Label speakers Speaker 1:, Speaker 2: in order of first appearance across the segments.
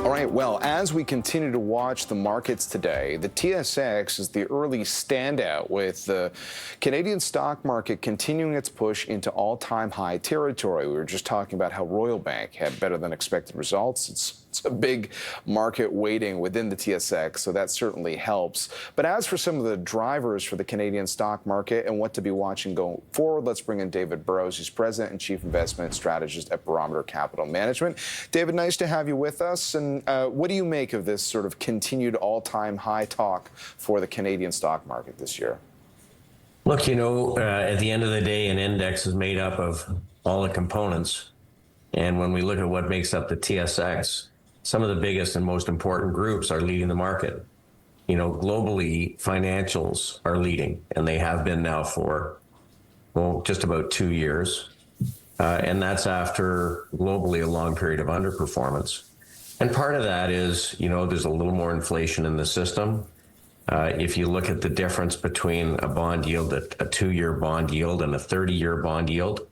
Speaker 1: All right, well, as we continue to watch the markets today, the TSX is the early standout with the Canadian stock market continuing its push into all-time high territory. We were just talking about how Royal Bank had better than expected results. It's a big market weighting within the TSX, so that certainly helps. But as for some of the drivers for the Canadian stock market and what to be watching going forward, let's bring in David Burrows. He's President and Chief Investment Strategist at Barometer Capital Management. David, nice to have you with us. And what do you make of this sort of continued all-time high talk for the Canadian stock market this year?
Speaker 2: Look, at the end of the day, an index is made up of all the components. And when we look at what makes up the TSX, some of the biggest and most important groups are leading the market. Globally, financials are leading, and they have been now for, just about 2 years. And that's after globally a long period of underperformance. And part of that is, there's a little more inflation in the system. If you look at the difference between a bond yield, a 2-year bond yield and a 30-year bond yield,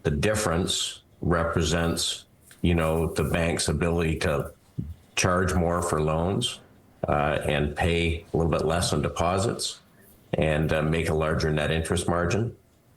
Speaker 2: the difference represents, the bank's ability to charge more for loans and pay a little bit less on deposits and make a larger net interest margin.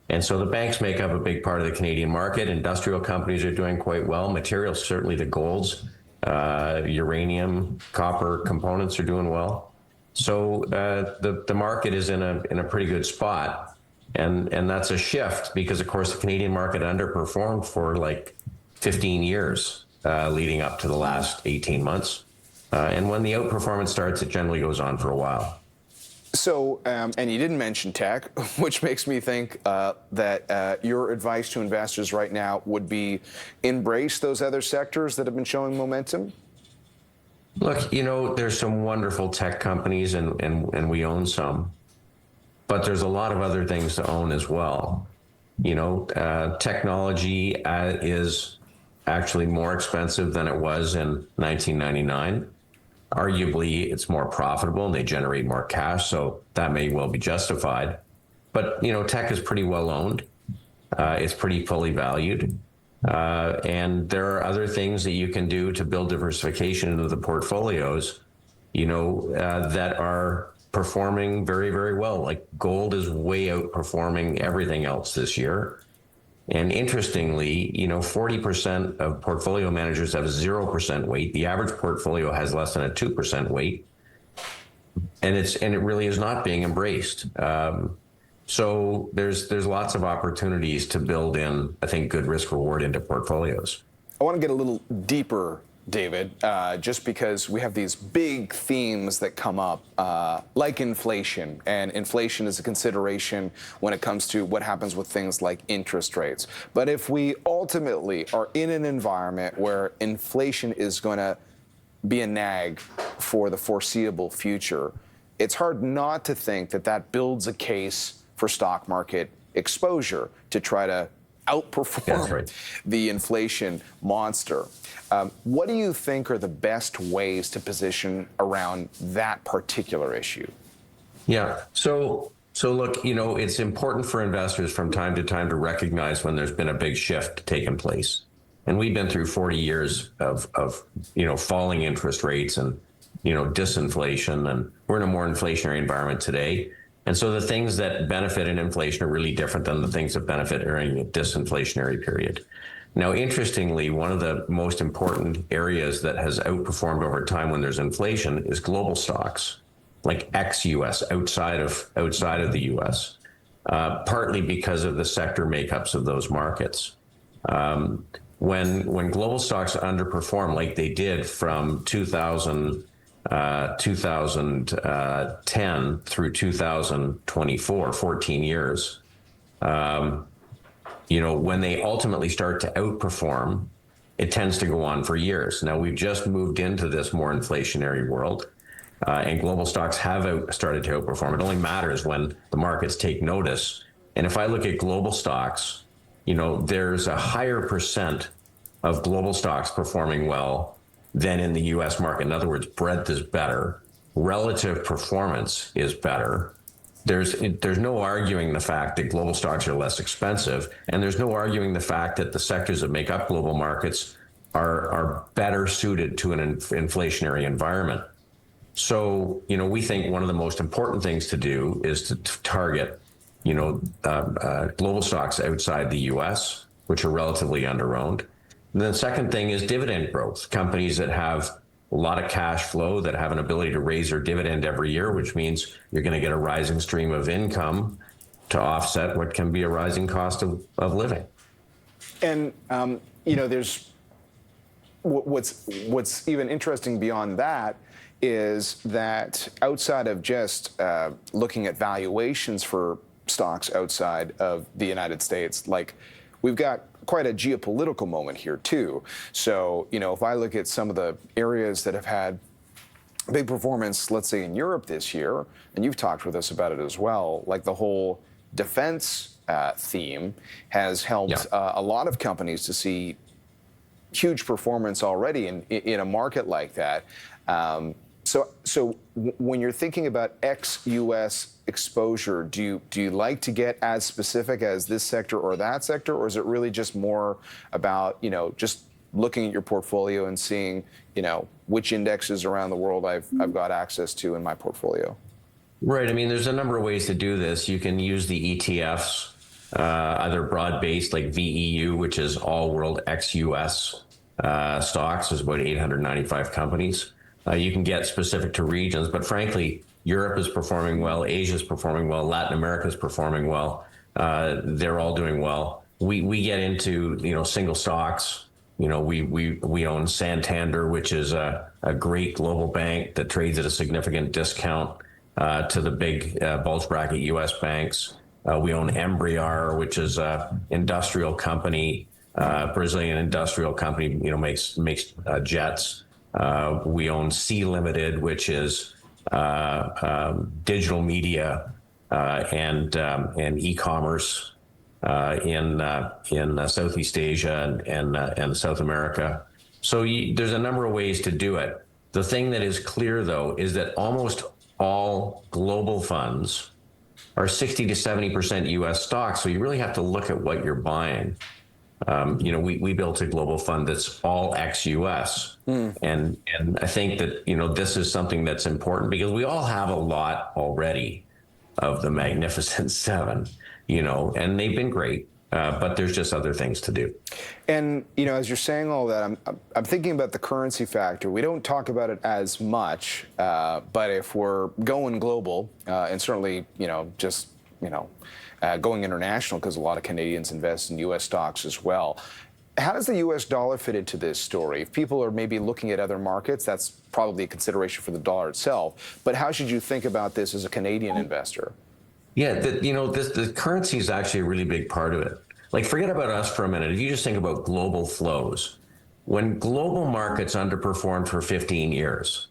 Speaker 2: And so the banks make up a big part of the Canadian market. Industrial companies are doing quite well. Materials, certainly the golds, uranium, copper components are doing well. So the market is in a pretty good spot. And that's a shift because, of course, the Canadian market underperformed for like 15 years leading up to the last 18 months. And when the outperformance starts, it generally goes on for a while.
Speaker 1: So, and you didn't mention tech, which makes me think that your advice to investors right now would be embrace those other sectors that have been showing momentum?
Speaker 2: Look, there's some wonderful tech companies and we own some, but there's a lot of other things to own as well. Technology is actually more expensive than it was in 1999. Arguably, it's more profitable and they generate more cash, so that may well be justified. But, tech is pretty well owned. It's pretty fully valued. And there are other things that you can do to build diversification into the portfolios, that are performing very, very well. Like gold is way outperforming everything else this year. And interestingly, 40% of portfolio managers have 0% weight. The average portfolio has less than a 2% weight. And it really is not being embraced. So there's lots of opportunities to build in, I think, good risk reward into portfolios.
Speaker 1: I want to get a little deeper, David, just because we have these big themes that come up, like inflation, and inflation is a consideration when it comes to what happens with things like interest rates. But if we ultimately are in an environment where inflation is going to be a nag for the foreseeable future, it's hard not to think that that builds a case for stock market exposure to try to outperform the inflation monster. What do you think are the best ways to position around that particular issue?
Speaker 2: Yeah. So look, it's important for investors from time to time to recognize when there's been a big shift taking place. And we've been through 40 years of falling interest rates and, disinflation, and we're in a more inflationary environment today. And so the things that benefit in inflation are really different than the things that benefit during a disinflationary period. Now, interestingly, one of the most important areas that has outperformed over time when there's inflation is global stocks, like ex-US, outside of the US, partly because of the sector makeups of those markets. When global stocks underperform like they did from 2010 through 2024, 14 years, when they ultimately start to outperform, it tends to go on for years. Now, we've just moved into this more inflationary world, and global stocks have started to outperform. It only matters when the markets take notice. And if I look at global stocks, there's a higher percent of global stocks performing well than in the US market. In other words, breadth is better, relative performance is better. There's no arguing the fact that global stocks are less expensive, and there's no arguing the fact that the sectors that make up global markets are better suited to an inflationary environment. So, we think one of the most important things to do is to target, global stocks outside the U.S., which are relatively underowned. And then the second thing is dividend growth. Companies that have a lot of cash flow, that have an ability to raise their dividend every year, which means you're going to get a rising stream of income to offset what can be a rising cost of living.
Speaker 1: And, there's what's even interesting beyond that is that outside of just looking at valuations for stocks outside of the United States, like we've got quite a geopolitical moment here too. So, if I look at some of the areas that have had big performance, let's say in Europe this year, and you've talked with us about it as well, like the whole defense theme has helped a lot of companies to see huge performance already in a market like that. So when you're thinking about ex-U.S. exposure, do you like to get as specific as this sector or that sector, or is it really just more about just looking at your portfolio and seeing which indexes around the world I've got access to in my portfolio?
Speaker 2: Right. I mean, there's a number of ways to do this. You can use the ETFs, either broad-based like VEU, which is all world ex-US stocks. There's about 895 companies. You can get specific to regions, but frankly, Europe is performing well, Asia is performing well, Latin America is performing well. They're all doing well. We get into single stocks. We own Santander, which is a great global bank that trades at a significant discount to the big bulge bracket U.S. banks. We own Embraer, which is an industrial company, Brazilian industrial company. Makes jets. We own Sea Limited, which is digital media and e-commerce in Southeast Asia and South America. So there's a number of ways to do it. The thing that is clear, though, is that almost all global funds are 60 to 70% U.S. stocks. So you really have to look at what you're buying. We built a global fund that's all ex-U.S. And I think that, this is something that's important because we all have a lot already of the Magnificent Seven, and they've been great. But there's just other things to do.
Speaker 1: And, as you're saying all that, I'm thinking about the currency factor. We don't talk about it as much, but if we're going global, and certainly, going international, because a lot of Canadians invest in U.S. stocks as well. How does the U.S. dollar fit into this story? If people are maybe looking at other markets, that's probably a consideration for the dollar itself. But how should you think about this as a Canadian investor?
Speaker 2: Yeah, the currency is actually a really big part of it. Like, forget about us for a minute. If you just think about global flows, when global markets underperformed for 15 years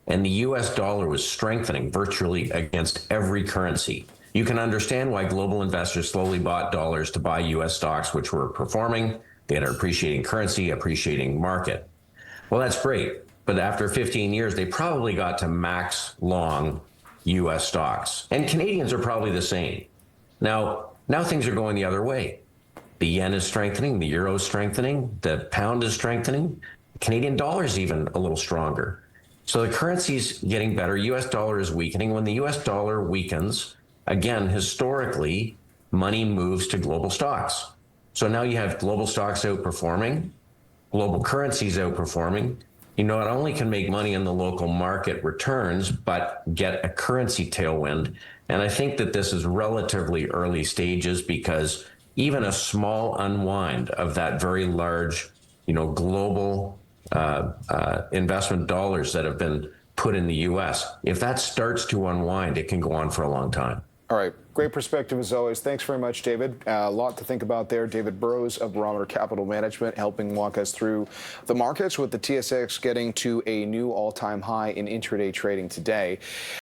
Speaker 2: and the U.S. dollar was strengthening virtually against every currency, you can understand why global investors slowly bought dollars to buy U.S. stocks, which were performing. They had an appreciating currency, appreciating market. Well, that's great. But after 15 years, they probably got to max long U.S. stocks. And Canadians are probably the same. Now things are going the other way. The yen is strengthening, the euro is strengthening, the pound is strengthening, the Canadian dollar is even a little stronger. So the currency's getting better. U.S. dollar is weakening. When the U.S. dollar weakens, again, historically, money moves to global stocks. So now you have global stocks outperforming, global currencies outperforming. You not only can make money in the local market returns, but get a currency tailwind. And I think that this is relatively early stages because even a small unwind of that very large, global investment dollars that have been put in the U.S., if that starts to unwind, it can go on for a long time.
Speaker 1: All right. Great perspective as always. Thanks very much, David. A lot to think about there. David Burrows of Barometer Capital Management helping walk us through the markets with the TSX getting to a new all-time high in intraday trading today.